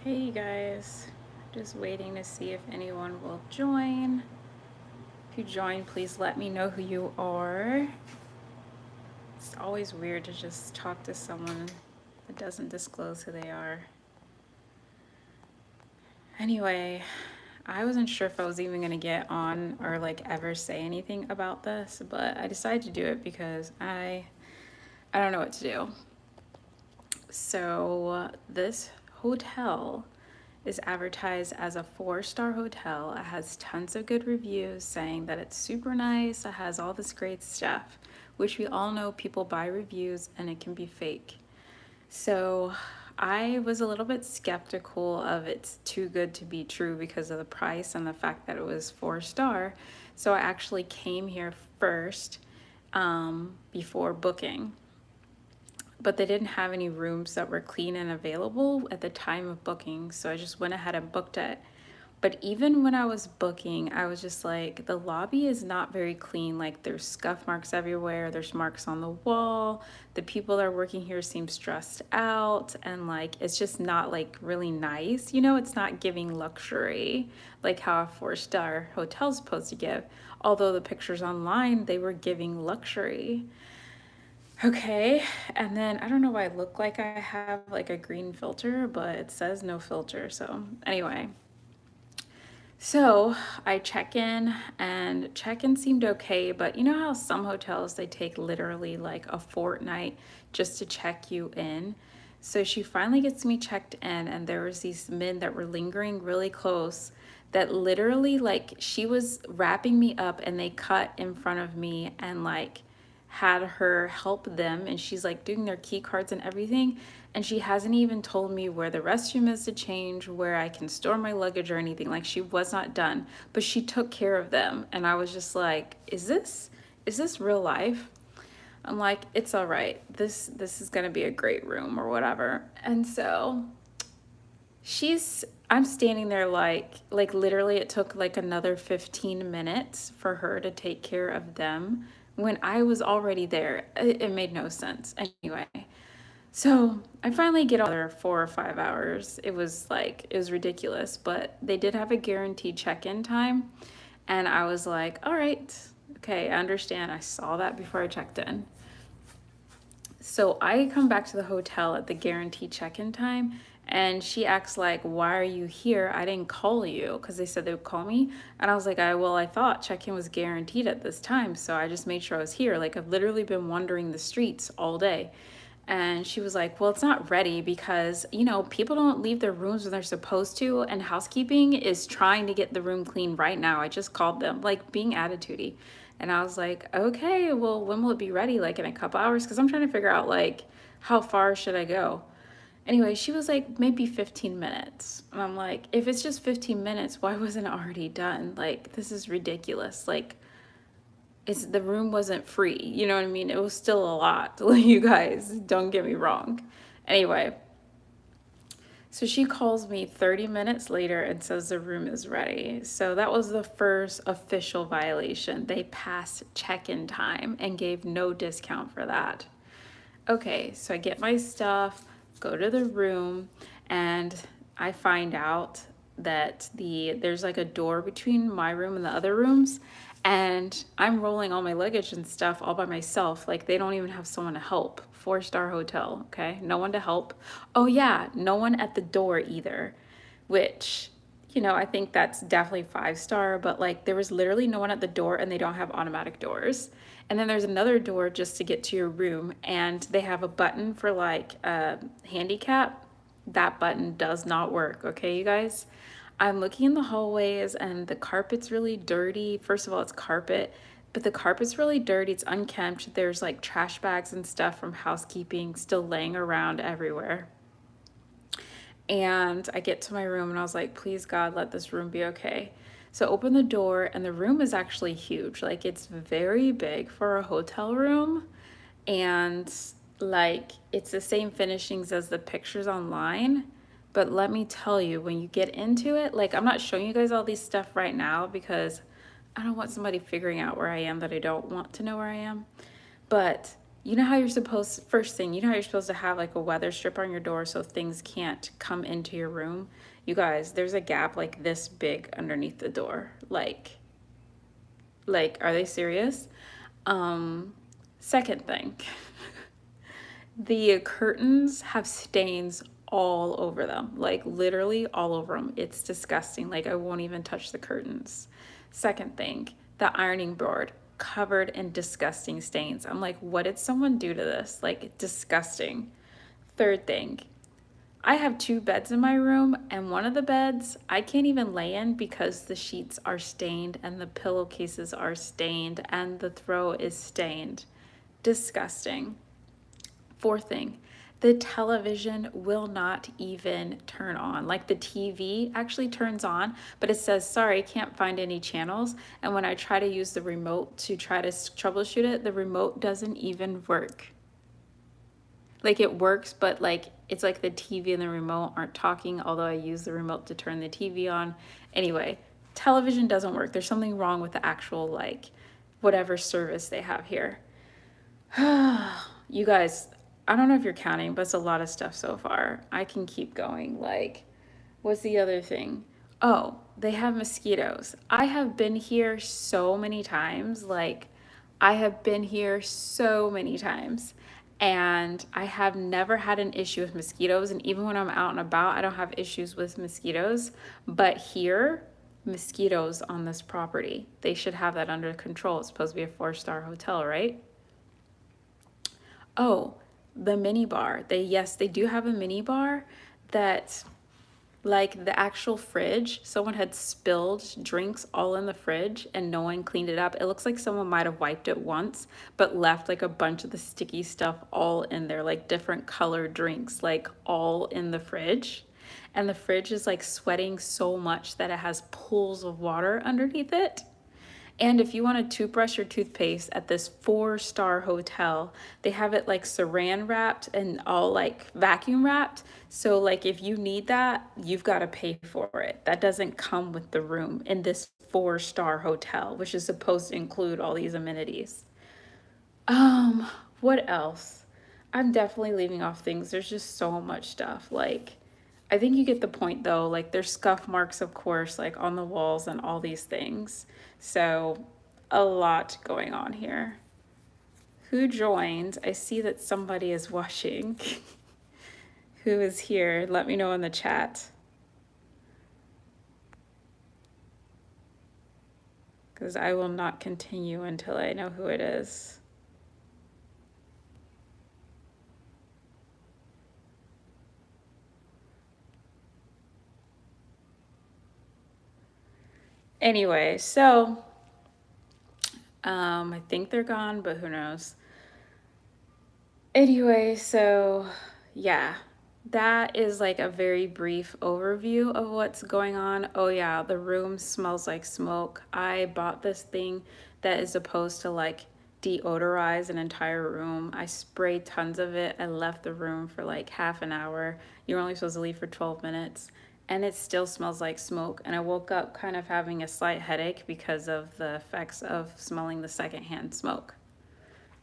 Hey guys, just waiting to see if anyone will join. If you join, please let me know who you are. It's always weird to just talk to someone that doesn't disclose who they are. Anyway, I wasn't sure if I was even gonna get on or like ever say anything about this, but I decided to do it because I don't know what to do. So this hotel is advertised as a 4-star hotel. It has tons of good reviews saying that it's super nice. It has all this great stuff, which we all know people buy reviews and it can be fake. So I was a little bit skeptical of it's too good to be true because of the price and the fact that it was 4-star. So I actually came here first before booking, but they didn't have any rooms that were clean and available at the time of booking. So I just went ahead and booked it. But even when I was booking, I was just like, the lobby is not very clean. Like, there's scuff marks everywhere, there's marks on the wall. The people that are working here seem stressed out, and like, it's just not like really nice. You know, it's not giving luxury like how a 4-star hotel is supposed to give. Although the pictures online, they were giving luxury. Okay, and then I don't know why I look like I have like a green filter, but it says no filter. So, anyway, so I check in and check in seemed okay, but you know how some hotels they take literally like a fortnight just to check you in? So she finally gets me checked in, and there was these men that were lingering really close that literally like she was wrapping me up and they cut in front of me and like had her help them, and she's like doing their key cards and everything, and she hasn't even told me where the restroom is to change, where I can store my luggage or anything. Like, she was not done, but she took care of them, and I was just like, is this real life? I'm like, it's all right, this is gonna be a great room or whatever. And so I'm standing there like literally it took like another 15 minutes for her to take care of them when I was already there. It made no sense. Anyway, so I finally get there 4 or 5 hours. It was ridiculous, but they did have a guaranteed check-in time, and I was like, all right, okay, I understand. I saw that before I checked in. So I come back to the hotel at the guaranteed check-in time, and she acts like, why are you here? I didn't call you, because they said they would call me. And I was like, I thought check-in was guaranteed at this time, so I just made sure I was here. Like, I've literally been wandering the streets all day. And she was like, well, it's not ready because, people don't leave their rooms when they're supposed to, and housekeeping is trying to get the room clean right now. I just called them, like, being attitudey. And I was like, okay, well, when will it be ready? Like, in a couple hours? Because I'm trying to figure out, like, how far should I go? Anyway, she was like, maybe 15 minutes. And I'm like, if it's just 15 minutes, why wasn't it already done? Like, this is ridiculous. Like, the room wasn't free. You know what I mean? It was still a lot. You guys, don't get me wrong. Anyway, so she calls me 30 minutes later and says the room is ready. So that was the first official violation. They passed check-in time and gave no discount for that. Okay, so I get my stuff, go to the room, and I find out that there's like a door between my room and the other rooms, and I'm rolling all my luggage and stuff all by myself. Like, they don't even have someone to help. 4-star hotel, okay? No one to help. Oh yeah, no one at the door either, which, I think that's definitely 5-star, but like, there was literally no one at the door, and they don't have automatic doors. And then there's another door just to get to your room, and they have a button for like a handicap. That button does not work, okay, you guys? I'm looking in the hallways, and the carpet's really dirty. First of all, it's carpet, but the carpet's really dirty. It's unkempt. There's like trash bags and stuff from housekeeping still laying around everywhere. And I get to my room, and I was like, please God, let this room be okay. So I open the door, and the room is actually huge. Like, it's very big for a hotel room. And like, it's the same finishings as the pictures online. But let me tell you, when you get into it, like, I'm not showing you guys all these stuff right now because I don't want somebody figuring out where I am that I don't want to know where I am. But You know how you're supposed, first thing, you know how you're supposed to have like a weather strip on your door so things can't come into your room? You guys, there's a gap like this big underneath the door. Like, are they serious? Um, Second thing, the curtains have stains all over them, like literally all over them. It's disgusting. Like, I won't even touch the curtains. Second thing, the ironing board covered in disgusting stains. I'm like, what did someone do to this? Like, disgusting. Third thing, I have two beds in my room, and one of the beds I can't even lay in because the sheets are stained and the pillowcases are stained and the throw is stained. Disgusting. Fourth thing, the television will not even turn on. Like the TV actually turns on, but it says, sorry, can't find any channels. And when I try to use the remote to try to troubleshoot it, the remote doesn't even work. Like it works, but like it's like the TV and the remote aren't talking, although I use the remote to turn the TV on. Anyway, television doesn't work. There's something wrong with the actual, like, whatever service they have here. You guys, I don't know if you're counting, but it's a lot of stuff so far. I can keep going. Like, what's the other thing? Oh, they have mosquitoes. I have been here so many times. Like, I have been here so many times. And I have never had an issue with mosquitoes. And even when I'm out and about, I don't have issues with mosquitoes. But here, mosquitoes on this property, they should have that under control. It's supposed to be a 4-star hotel, right? Oh, the mini bar. Yes, they do have a mini bar that, like the actual fridge, someone had spilled drinks all in the fridge and no one cleaned it up. It looks like someone might have wiped it once, but left like a bunch of the sticky stuff all in there, like different colored drinks, like all in the fridge. And the fridge is like sweating so much that it has pools of water underneath it. And if you want to toothbrush or toothpaste at this 4-star hotel, they have it like saran wrapped and all like vacuum wrapped. So like if you need that, you've got to pay for it. That doesn't come with the room in this 4-star hotel, which is supposed to include all these amenities. Um, what else? I'm definitely leaving off things. There's just so much stuff. Like, I think you get the point though. Like, there's scuff marks, of course, like on the walls and all these things. So, a lot going on here. Who joined? I see that somebody is watching. Who is here? Let me know in the chat. Because I will not continue until I know who it is. Anyway, so I think they're gone, but who knows? Anyway, so yeah, that is like a very brief overview of what's going on. Oh yeah, the room smells like smoke. I bought this thing that is supposed to like deodorize an entire room. I sprayed tons of it. I left the room for like half an hour. You're only supposed to leave for 12 minutes. And it still smells like smoke. And I woke up kind of having a slight headache because of the effects of smelling the secondhand smoke.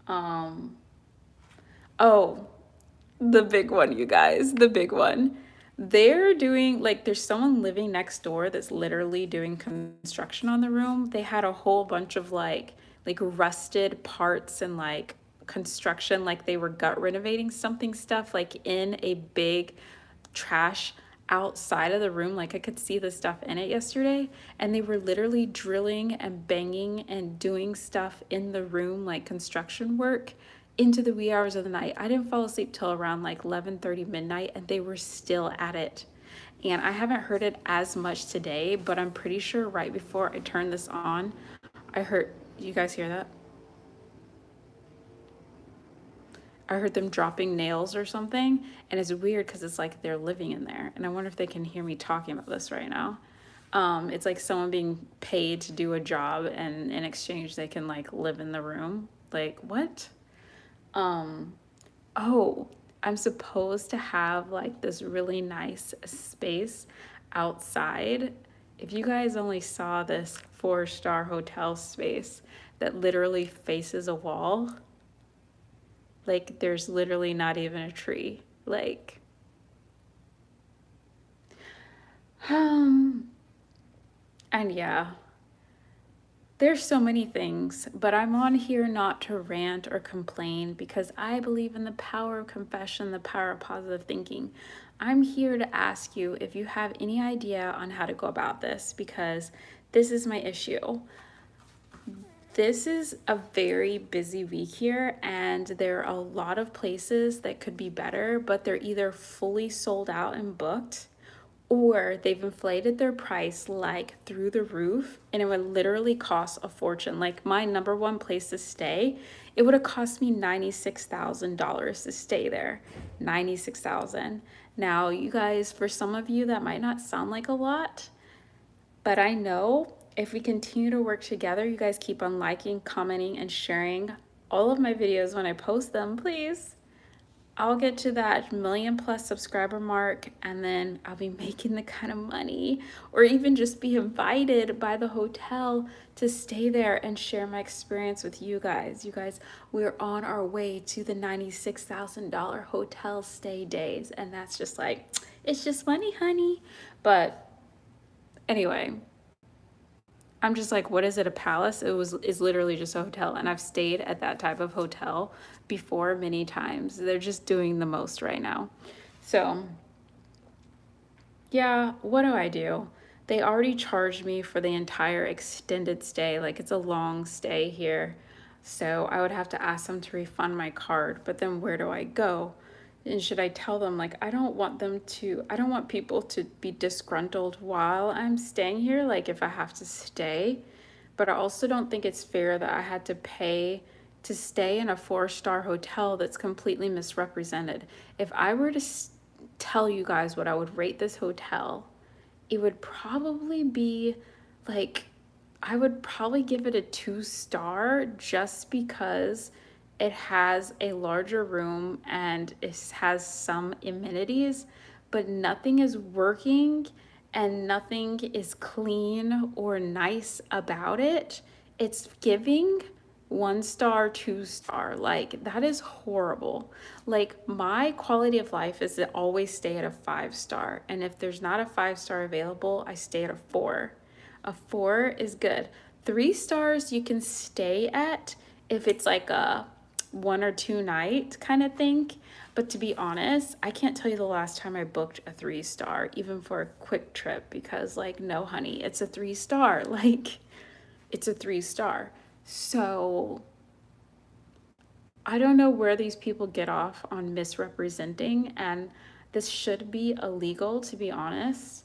Um, oh, the big one, you guys, the big one. They're doing, like, there's someone living next door that's literally doing construction on the room. They had a whole bunch of like rusted parts and like construction, like they were gut renovating something stuff like in a big trash outside of the room. Like I could see the stuff in it yesterday, and they were literally drilling and banging and doing stuff in the room, like construction work, into the wee hours of the night. I didn't fall asleep till around like 11:30 midnight, and they were still at it. And I haven't heard it as much today, but I'm pretty sure right before I turned this on, I heard, you guys hear that? I heard them dropping nails or something, and it's weird because it's like they're living in there. And I wonder if they can hear me talking about this right now. It's like someone being paid to do a job, and in exchange they can like live in the room. Like what? Um, oh, I'm supposed to have like this really nice space outside. If you guys only saw this 4-star hotel space that literally faces a wall, Like, there's literally not even a tree. Like, um, and yeah, there's so many things, but I'm on here not to rant or complain because I believe in the power of confession, the power of positive thinking. I'm here to ask you if you have any idea on how to go about this, because this is my issue. This is a very busy week here, and there are a lot of places that could be better, but they're either fully sold out and booked, or they've inflated their price like through the roof, and it would literally cost a fortune. Like my number one place to stay, it would have cost me $96,000 to stay there. 96,000. Now, you guys, for some of you that might not sound like a lot, but I know if we continue to work together, you guys keep on liking, commenting, and sharing all of my videos when I post them, please. I'll get to that million+ subscriber mark, and then I'll be making the kind of money, or even just be invited by the hotel to stay there and share my experience with you guys. You guys, we're on our way to the $96,000 hotel stay days, and that's just like, it's just money, honey. But anyway, I'm just like, what is it, a palace? It's literally just a hotel, and I've stayed at that type of hotel before many times. They're just doing the most right now. So yeah, what do I do? They already charged me for the entire extended stay, like it's a long stay here. So I would have to ask them to refund my card, but then where do I go? And should I tell them, like, I don't want people to be disgruntled while I'm staying here, like if I have to stay. But I also don't think it's fair that I had to pay to stay in a 4-star hotel that's completely misrepresented. If I were to tell you guys what I would rate this hotel, it would probably be like, I would probably give it a 2-star just because it has a larger room and it has some amenities, but nothing is working and nothing is clean or nice about it. It's giving 1-star, 2-star. Like, that is horrible. Like, my quality of life is to always stay at a 5-star. And if there's not a 5-star available, I stay at a 4. A 4 is good. 3 stars you can stay at if it's like a 1 or 2 night kind of thing. But to be honest, I can't tell you the last time I booked a 3-star, even for a quick trip, because like, no, honey, it's a 3-star. Like, it's a 3-star. So I don't know where these people get off on misrepresenting, and this should be illegal, to be honest,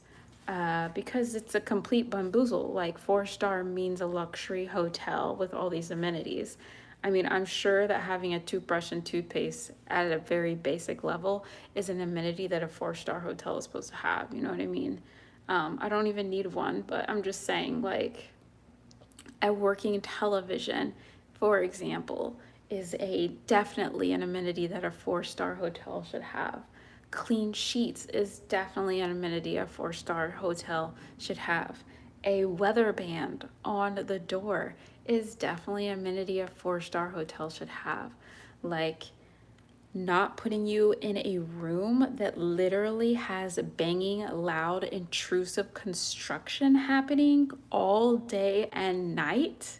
because it's a complete bamboozle. Like, 4-star means a luxury hotel with all these amenities. I mean, I'm sure that having a toothbrush and toothpaste at a very basic level is an amenity that a 4-star hotel is supposed to have. You know what I mean? I don't even need one, but I'm just saying, like, a working television, for example, is definitely an amenity that a 4-star hotel should have. Clean sheets is definitely an amenity a 4-star hotel should have. A weather band on the door is definitely an amenity a 4-star hotel should have. Like, not putting you in a room that literally has banging, loud, intrusive construction happening all day and night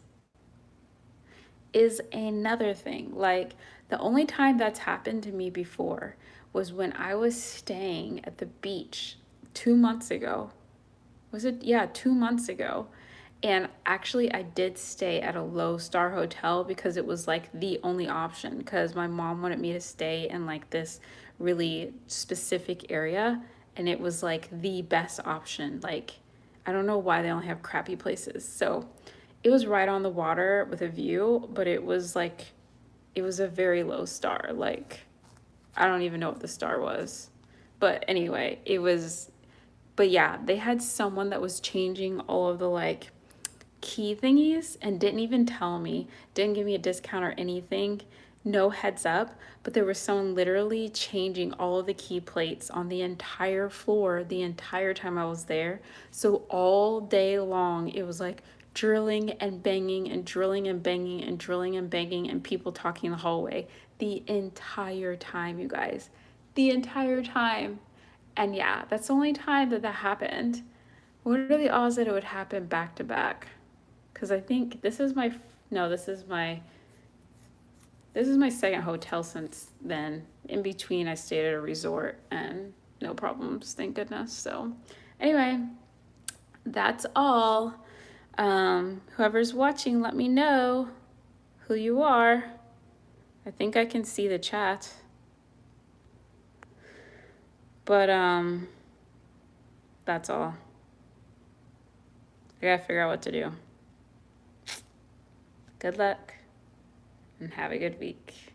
is another thing. Like, the only time that's happened to me before was when I was staying at the beach 2 months ago. Was it? Yeah, 2 months ago. And actually, I did stay at a low-star hotel because it was like the only option, because my mom wanted me to stay in like this really specific area, and it was like the best option. Like, I don't know why they only have crappy places. So it was right on the water with a view, but it was like, it was a very low star. Like, I don't even know what the star was. But anyway, but yeah, they had someone that was changing all of the like key thingies and didn't even tell me, didn't give me a discount or anything, no heads up. But there was someone literally changing all of the key plates on the entire floor the entire time I was there. So all day long, it was like drilling and banging and drilling and banging and drilling and banging and people talking in the hallway. the entire time, you guys. The entire time. And yeah, that's the only time that that happened. What are the odds that it would happen back to back? Because I think this is my, no, this is my second hotel since then. In between, I stayed at a resort and no problems, thank goodness. So anyway, that's all. Whoever's watching, let me know who you are. I think I can see the chat. But that's all. I gotta figure out what to do. Good luck and have a good week.